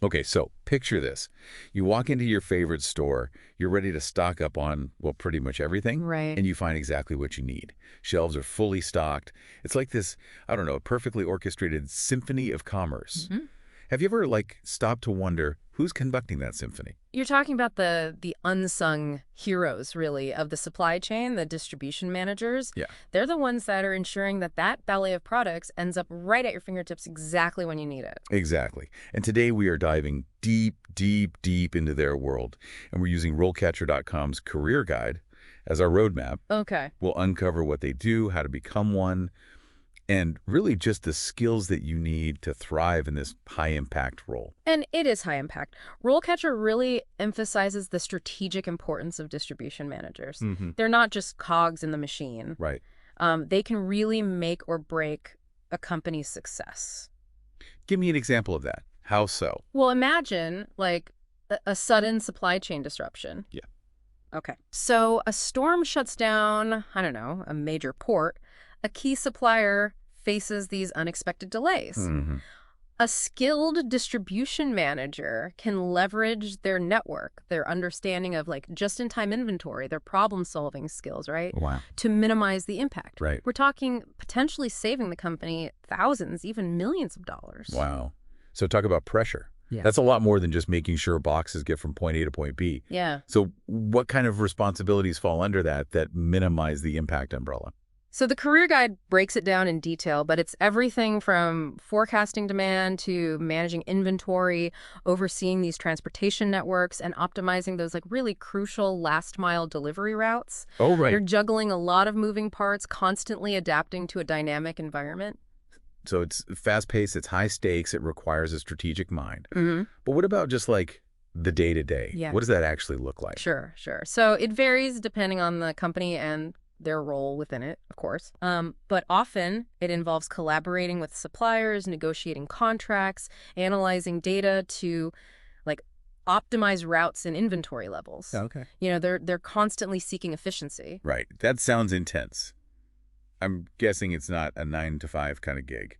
Okay, so picture this. You walk into your favorite store, you're ready to stock up on, well, pretty much everything, Right. and you find exactly what you need. Shelves are fully stocked. It's like this, I don't know, a perfectly orchestrated symphony of commerce. Mhm. Have you ever, like, stopped to wonder who's conducting that symphony? You're talking about the unsung heroes, really, of the supply chain, the distribution managers. Yeah, They're the ones that are ensuring that that ballet of products ends up right at your fingertips exactly when you need it. exactly. And today we are diving deep, deep, deep into their world, and we're using RoleCatcher.com's career guide as our roadmap. Okay. We'll uncover what they do, how to become one, and really just the skills that you need to thrive in this high-impact role. And it is high impact. RoleCatcher really emphasizes the strategic importance of distribution managers. Mm-hmm. They're not just cogs in the machine. Right. They can really make or break a company's success. Give me an example of that. How so? Well, imagine like a sudden supply chain disruption. Yeah. Okay. So a storm shuts down, I don't know, a major port. A key supplier faces these unexpected delays. Mm-hmm. A skilled distribution manager can leverage their network, their understanding of like just-in-time inventory, their problem-solving skills, right? Wow. To minimize the impact. Right. We're talking potentially saving the company thousands, even millions of dollars. Wow. So talk about pressure. Yeah. That's a lot more than just making sure boxes get from point A to point B. Yeah. So what kind of responsibilities fall under that minimize the impact umbrella? So the career guide breaks it down in detail, but it's everything from forecasting demand to managing inventory, overseeing these transportation networks, and optimizing those like really crucial last mile delivery routes. Oh, right. You're juggling a lot of moving parts, constantly adapting to a dynamic environment. So it's fast-paced, it's high stakes, it requires a strategic mind. Mm-hmm. But what about just like the day-to-day? Yeah. What does that actually look like? Sure, sure. So it varies depending on the company and their role within it, of course. But often it involves collaborating with suppliers, negotiating contracts, analyzing data to like optimize routes and inventory levels. Okay. You know, they're constantly seeking efficiency. Right. That sounds intense. I'm guessing it's not a 9 to 5 kind of gig.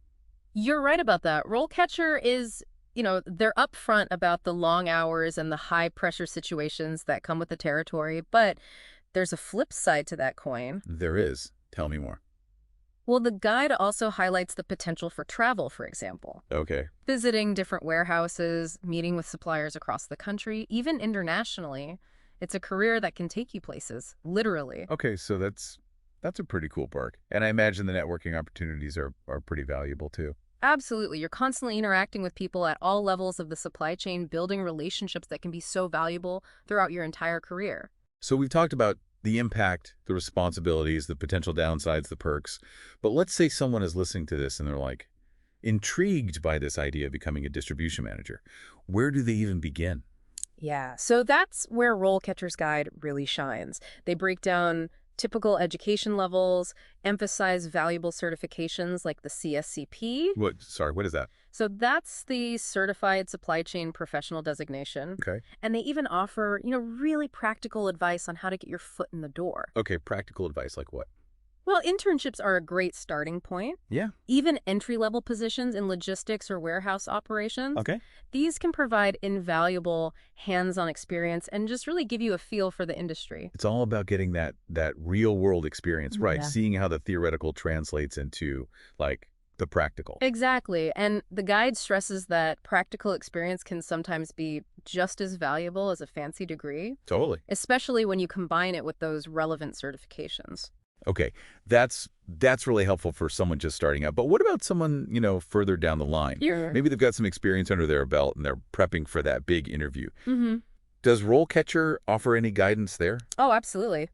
You're right about that. RoleCatcher is, you know, they're upfront about the long hours and the high pressure situations that come with the territory, but there's a flip side to that coin. There is. Tell me more. Well, the guide also highlights the potential for travel, for example. Okay. Visiting different warehouses, meeting with suppliers across the country, even internationally. It's a career that can take you places, literally. Okay, so that's a pretty cool perk. And I imagine the networking opportunities are pretty valuable too. Absolutely. You're constantly interacting with people at all levels of the supply chain, building relationships that can be so valuable throughout your entire career. So we've talked about the impact, the responsibilities, the potential downsides, the perks. But let's say someone is listening to this and they're like intrigued by this idea of becoming a distribution manager. Where do they even begin? Yeah, so that's where RoleCatcher's Guide really shines. They break down typical education levels, emphasize valuable certifications like the CSCP. What is that? So that's the Certified Supply Chain Professional designation. Okay. And they even offer, you know, really practical advice on how to get your foot in the door. Okay, practical advice like what? Well, internships are a great starting point. Yeah. Even entry-level positions in logistics or warehouse operations. Okay. These can provide invaluable hands-on experience and just really give you a feel for the industry. It's all about getting that real-world experience, right? Yeah. Seeing how the theoretical translates into, like, the practical. Exactly. And the guide stresses that practical experience can sometimes be just as valuable as a fancy degree, Totally. especially when you combine it with those relevant certifications. Okay, that's really helpful for someone just starting out. But what about someone, further down the line? Yeah. Maybe they've got some experience under their belt and they're prepping for that big interview. Mm-hmm. Does RoleCatcher offer any guidance there? Oh, absolutely.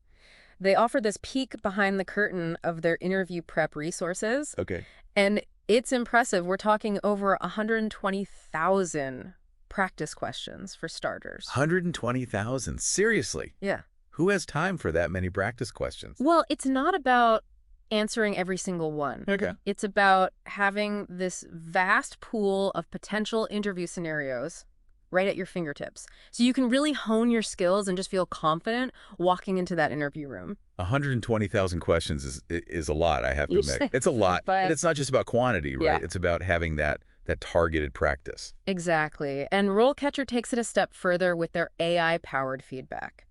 They offer this peek behind the curtain of their interview prep resources. Okay. And it's impressive. We're talking over 120,000 practice questions for starters. 120,000. Seriously? Yeah. Who has time for that many practice questions? Well, it's not about answering every single one. Okay. It's about having this vast pool of potential interview scenarios right at your fingertips. So you can really hone your skills and just feel confident walking into that interview room. 120,000 questions is a lot, I have to Each admit. thing. It's a lot. But And it's not just about quantity, right? Yeah. It's about having that that targeted practice. Exactly. And RoleCatcher takes it a step further with their AI-powered feedback.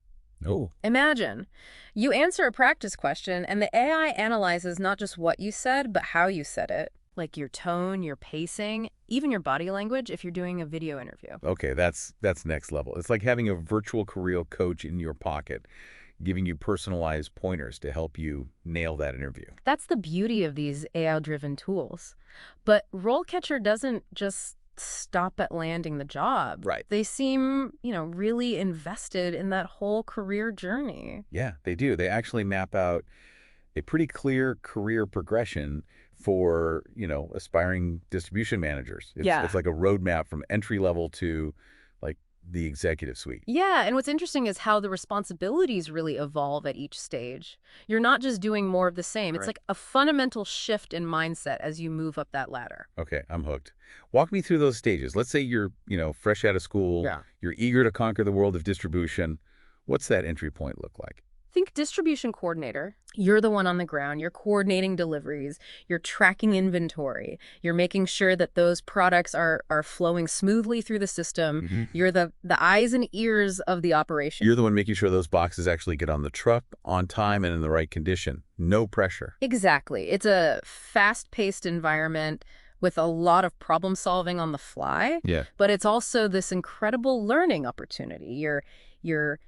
Oh, Imagine you answer a practice question and the AI analyzes not just what you said, but how you said it, like your tone, your pacing, even your body language if you're doing a video interview. okay, that's next level. It's like having a virtual career coach in your pocket, giving you personalized pointers to help you nail that interview. That's the beauty of these AI-driven tools. But RoleCatcher doesn't just stop at landing the job. Right. They seem, really invested in that whole career journey. Yeah, they do. They actually map out a pretty clear career progression for, aspiring distribution managers. It's like a roadmap from entry level to like the executive suite. Yeah, and what's interesting is how the responsibilities really evolve at each stage. You're not just doing more of the same. It's Right. like a fundamental shift in mindset as you move up that ladder. Okay, I'm hooked. Walk me through those stages. Let's say you're, fresh out of school, Yeah. you're eager to conquer the world of distribution. What's that entry point look like? Think distribution coordinator. You're the one on the ground. You're coordinating deliveries. You're tracking inventory. You're making sure that those products are flowing smoothly through the system. You're the eyes and ears of the operation. You're the one making sure those boxes actually get on the truck on time and in the right condition. No pressure. Exactly. It's a fast-paced environment with a lot of problem solving on the fly, Yeah. but it's also this incredible learning opportunity. You're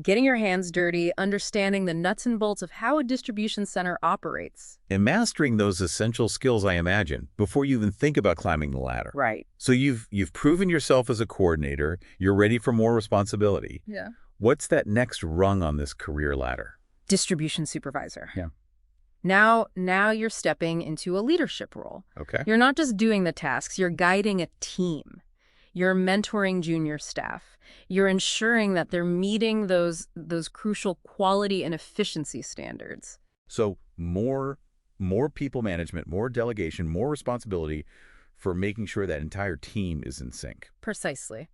getting your hands dirty, understanding the nuts and bolts of how a distribution center operates. And mastering those essential skills, I imagine, before you even think about climbing the ladder. Right. So you've proven yourself as a coordinator. You're ready for more responsibility. Yeah. What's that next rung on this career ladder? Distribution supervisor. Yeah. Now you're stepping into a leadership role. Okay. You're not just doing the tasks, you're guiding a team. You're mentoring junior staff. You're ensuring that they're meeting those crucial quality and efficiency standards. So more people management, more delegation, more responsibility for making sure that entire team is in sync. Precisely.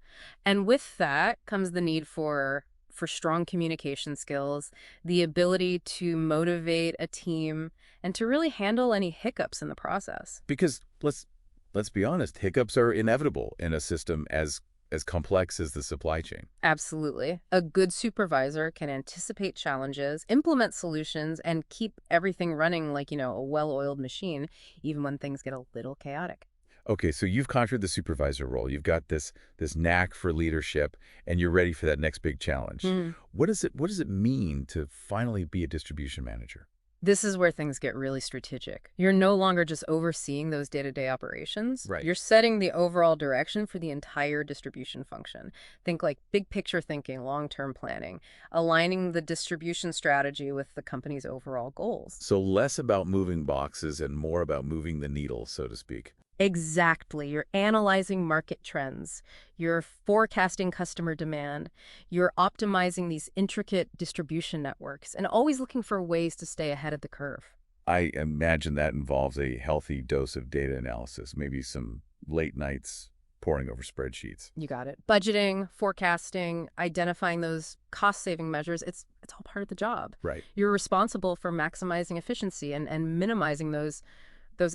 And with that comes the need for strong communication skills, the ability to motivate a team, and to really handle any hiccups in the process. Because let's be honest, hiccups are inevitable in a system as complex as the supply chain. Absolutely. A good supervisor can anticipate challenges, implement solutions, and keep everything running like, a well-oiled machine, even when things get a little chaotic. Okay, so you've conquered the supervisor role. You've got this knack for leadership, and you're ready for that next big challenge. What does it mean to finally be a distribution manager? This is where things get really strategic. You're no longer just overseeing those day-to-day operations. Right. You're setting the overall direction for the entire distribution function. Think like big picture thinking, long-term planning, aligning the distribution strategy with the company's overall goals. So less about moving boxes and more about moving the needle, so to speak. Exactly. You're analyzing market trends. You're forecasting customer demand. You're optimizing these intricate distribution networks and always looking for ways to stay ahead of the curve. I imagine that involves a healthy dose of data analysis, maybe some late nights poring over spreadsheets. You got it. Budgeting, forecasting, identifying those cost-saving measures, it's all part of the job. Right. You're responsible for maximizing efficiency and minimizing those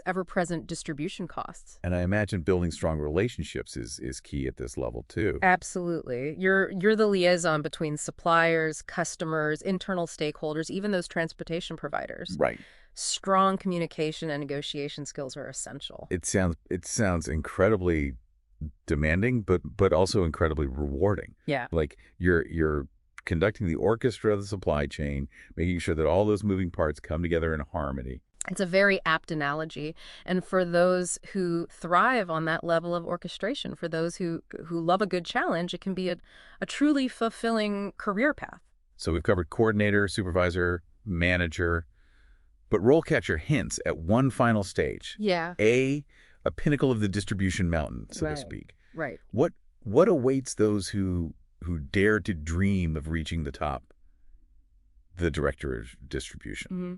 ever-present distribution costs. And I imagine building strong relationships is key at this level too. Absolutely. You're the liaison between suppliers, customers, internal stakeholders, even those transportation providers. Right. Strong communication and negotiation skills are essential. It sounds incredibly demanding, but also incredibly rewarding. Yeah. Like you're conducting the orchestra of the supply chain, making sure that all those moving parts come together in harmony. It's a very apt analogy. And for those who thrive on that level of orchestration, for those who love a good challenge, it can be a truly fulfilling career path. So we've covered coordinator, supervisor, manager, but RoleCatcher hints at one final stage. Yeah. A pinnacle of the distribution mountain, so to speak. Right. What awaits those who dare to dream of reaching the top? The director of distribution. Mm-hmm.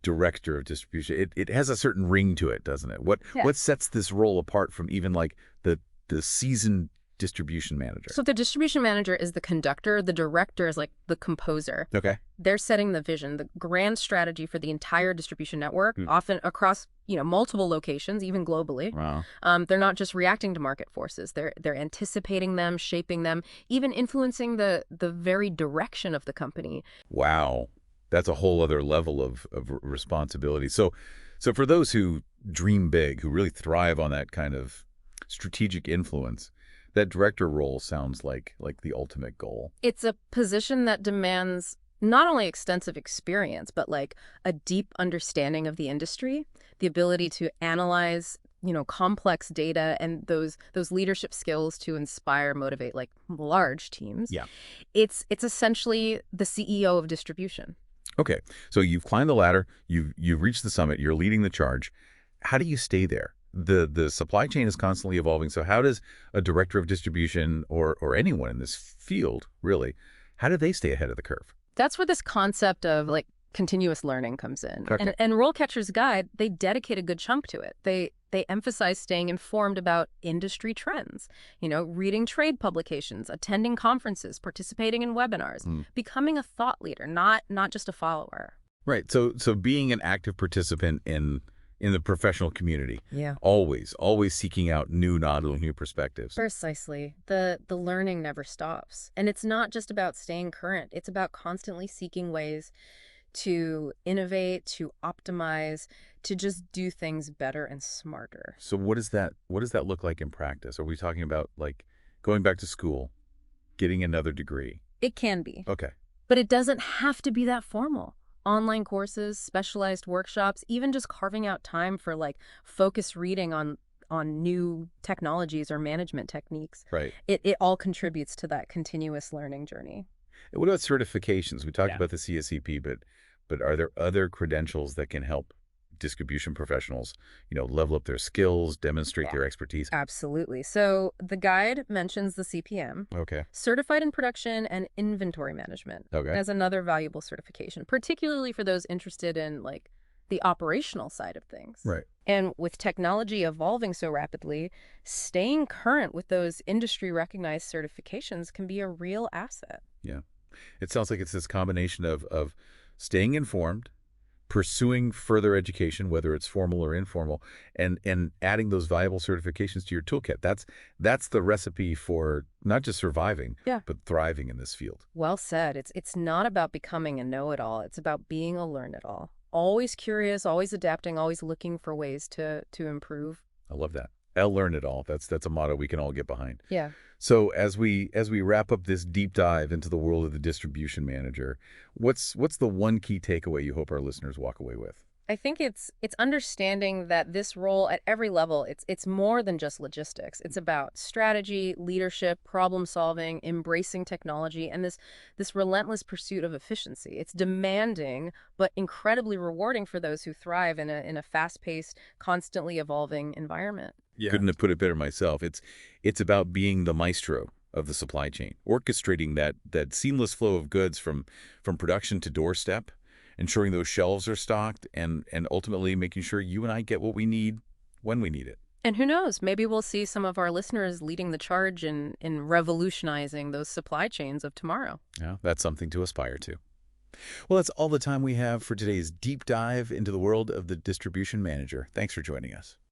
Director of distribution. It has a certain ring to it, doesn't it? What sets this role apart from even like the seasoned distribution manager? So the distribution manager is the conductor. The director is like the composer. Okay. They're setting the vision, the grand strategy for the entire distribution network, Hmm. often across, multiple locations, even globally. Wow. They're not just reacting to market forces. They're anticipating them, shaping them, even influencing the very direction of the company. Wow. That's a whole other level of responsibility. So for those who dream big, who really thrive on that kind of strategic influence, that director role sounds like the ultimate goal. It's a position that demands not only extensive experience, but like a deep understanding of the industry, the ability to analyze, complex data and those leadership skills to inspire, motivate like large teams. Yeah. It's essentially the CEO of distribution. Okay. So you've climbed the ladder, you've reached the summit, you're leading the charge. How do you stay there? The supply chain is constantly evolving. So how does a director of distribution or anyone in this field, really, how do they stay ahead of the curve? That's where this concept of like continuous learning comes in. Okay. And RoleCatcher's guide, they dedicate a good chunk to it. They emphasize staying informed about industry trends, reading trade publications, attending conferences, participating in webinars, becoming a thought leader, not just a follower. Right. So being an active participant in the professional community. Yeah. Always seeking out new knowledge, new perspectives. Precisely. The learning never stops. And it's not just about staying current. It's about constantly seeking ways to innovate, to optimize, to just do things better and smarter. So what does that look like in practice? Are we talking about like going back to school, getting another degree? It can be. Okay. But it doesn't have to be that formal. Online courses, specialized workshops, even just carving out time for like focused reading on new technologies or management techniques. Right. It all contributes to that continuous learning journey. And what about certifications? We talked Yeah. about the CSCP, but are there other credentials that can help distribution professionals, level up their skills, demonstrate Yeah. their expertise? Absolutely. So the guide mentions the CPM, Okay. Certified in Production and Inventory Management, Okay. as another valuable certification, particularly for those interested in like the operational side of things. Right. And with technology evolving so rapidly, staying current with those industry recognized certifications can be a real asset. Yeah. It sounds like it's this combination of staying informed, pursuing further education, whether it's formal or informal, and adding those valuable certifications to your toolkit. That's the recipe for not just surviving, Yeah. but thriving in this field. Well said. It's not about becoming a know-it-all. It's about being a learn-it-all. Always curious, always adapting, always looking for ways to improve. I love that. I'll learn it all. That's a motto we can all get behind. Yeah. So as we wrap up this deep dive into the world of the distribution manager, what's the one key takeaway you hope our listeners walk away with? I think it's understanding that this role at every level, it's more than just logistics. It's about strategy, leadership, problem solving, embracing technology, and this relentless pursuit of efficiency. It's demanding but incredibly rewarding for those who thrive in a fast-paced, constantly evolving environment. Yeah. Couldn't have put it better myself. It's about being the maestro of the supply chain, orchestrating that seamless flow of goods from production to doorstep, ensuring those shelves are stocked, and ultimately making sure you and I get what we need when we need it. And who knows, maybe we'll see some of our listeners leading the charge in revolutionizing those supply chains of tomorrow. Yeah, that's something to aspire to. Well, that's all the time we have for today's deep dive into the world of the distribution manager. Thanks for joining us.